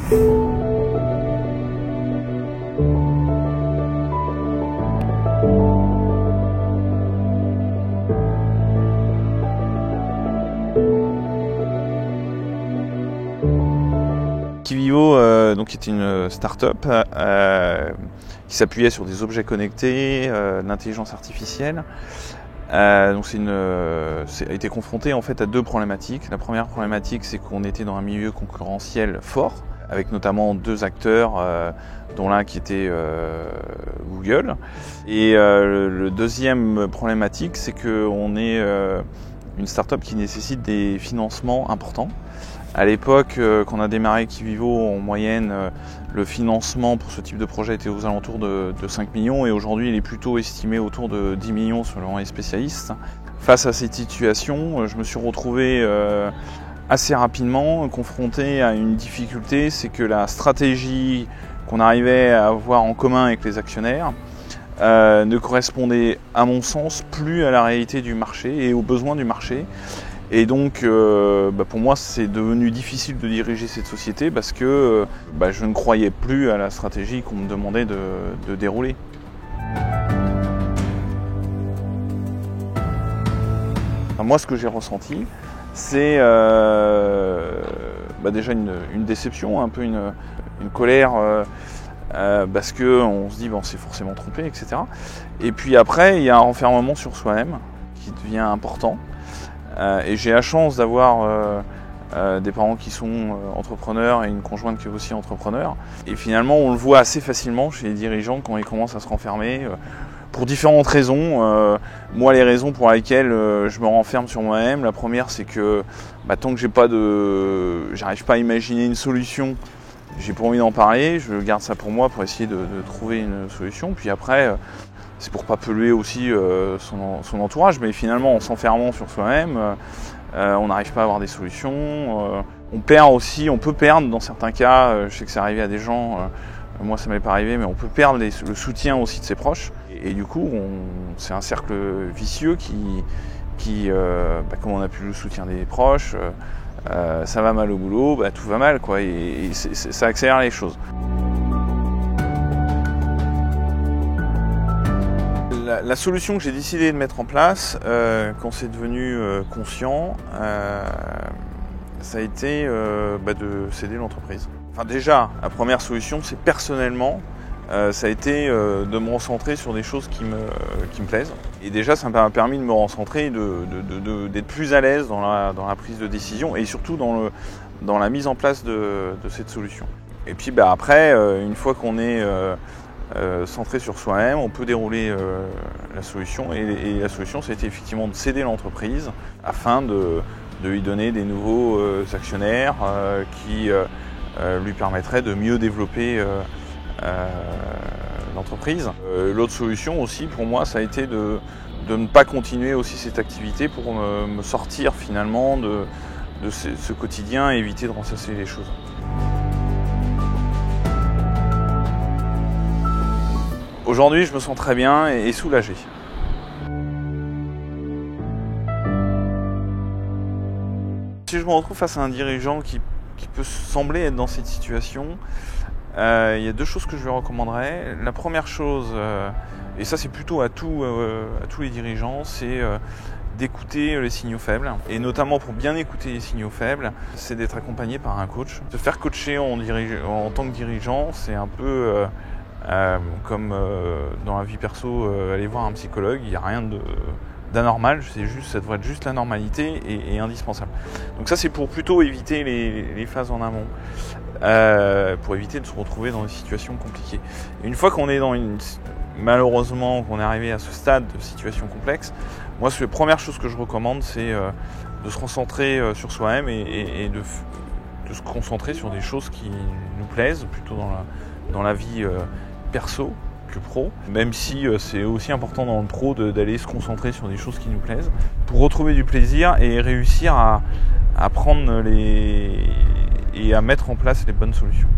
Kivivo donc était une start-up qui s'appuyait sur des objets connectés, l'intelligence artificielle. Donc a été confronté en fait à deux problématiques. La première problématique, c'est qu'on était dans un milieu concurrentiel fort, avec notamment deux acteurs, dont l'un qui était Google. Et le deuxième problématique, c'est qu'on est une start-up qui nécessite des financements importants. À l'époque, quand on a démarré Kivivo, en moyenne, le financement pour ce type de projet était aux alentours de 5 millions et aujourd'hui, il est plutôt estimé autour de 10 millions selon les spécialistes. Face à cette situation, je me suis retrouvé assez rapidement confronté à une difficulté, c'est que la stratégie qu'on arrivait à avoir en commun avec les actionnaires ne correspondait, à mon sens, plus à la réalité du marché et aux besoins du marché. Et donc, pour moi, c'est devenu difficile de diriger cette société parce que je ne croyais plus à la stratégie qu'on me demandait de dérouler. Enfin, moi, ce que j'ai ressenti, c'est déjà une déception, un peu une colère, parce qu'on se dit on s'est forcément trompé, etc. Et puis après, il y a un renfermement sur soi-même qui devient important. Et j'ai la chance d'avoir des parents qui sont entrepreneurs et une conjointe qui est aussi entrepreneur. Et finalement, on le voit assez facilement chez les dirigeants quand ils commencent à se renfermer pour différentes raisons. Moi, les raisons pour lesquelles je me renferme sur moi-même, la première, c'est que tant que j'arrive pas à imaginer une solution, j'ai pas envie d'en parler. Je garde ça pour moi pour essayer de trouver une solution. Puis après, c'est pour pas polluer aussi son entourage, mais finalement en s'enfermant sur soi-même, on n'arrive pas à avoir des solutions. On peut perdre dans certains cas, je sais que c'est arrivé à des gens, moi ça m'est pas arrivé, mais on peut perdre le soutien aussi de ses proches. Et du coup, c'est un cercle vicieux qui comme on n'a plus le soutien des proches, ça va mal au boulot, tout va mal, quoi, et ça accélère les choses. La solution que j'ai décidé de mettre en place quand c'est devenu conscient, ça a été de céder l'entreprise. Enfin, déjà, la première solution, c'est personnellement, ça a été de me recentrer sur des choses qui me plaisent. Et déjà, ça m'a permis de me recentrer, d'être plus à l'aise dans la prise de décision et surtout dans la mise en place de cette solution. Et puis après, une fois qu'on est centré sur soi-même, on peut dérouler la solution. Et la solution, c'était effectivement de céder l'entreprise afin de lui donner des nouveaux actionnaires qui lui permettraient de mieux développer l'entreprise. L'autre solution aussi pour moi, ça a été de ne pas continuer aussi cette activité pour me sortir finalement de ce quotidien et éviter de ressasser les choses. Aujourd'hui, je me sens très bien et soulagé. Si je me retrouve face à un dirigeant qui peut sembler être dans cette situation, il y a deux choses que je lui recommanderais. La première chose, et ça c'est plutôt à tous les dirigeants, c'est d'écouter les signaux faibles. Et notamment pour bien écouter les signaux faibles, c'est d'être accompagné par un coach. Se faire coacher en tant que dirigeant, c'est un peu comme dans la vie perso, aller voir un psychologue, il n'y a rien d'anormal, ça devrait être juste la normalité et indispensable. Donc ça c'est pour plutôt éviter les phases en amont, pour éviter de se retrouver dans des situations compliquées. Et une fois qu'on est malheureusement qu'on est arrivé à ce stade de situation complexe, moi la première chose que je recommande, c'est de se recentrer sur soi-même et de se concentrer sur des choses qui nous plaisent, plutôt dans la vie perso que pro, même si c'est aussi important dans le pro d'aller se concentrer sur des choses qui nous plaisent, pour retrouver du plaisir et réussir à prendre et à mettre en place les bonnes solutions.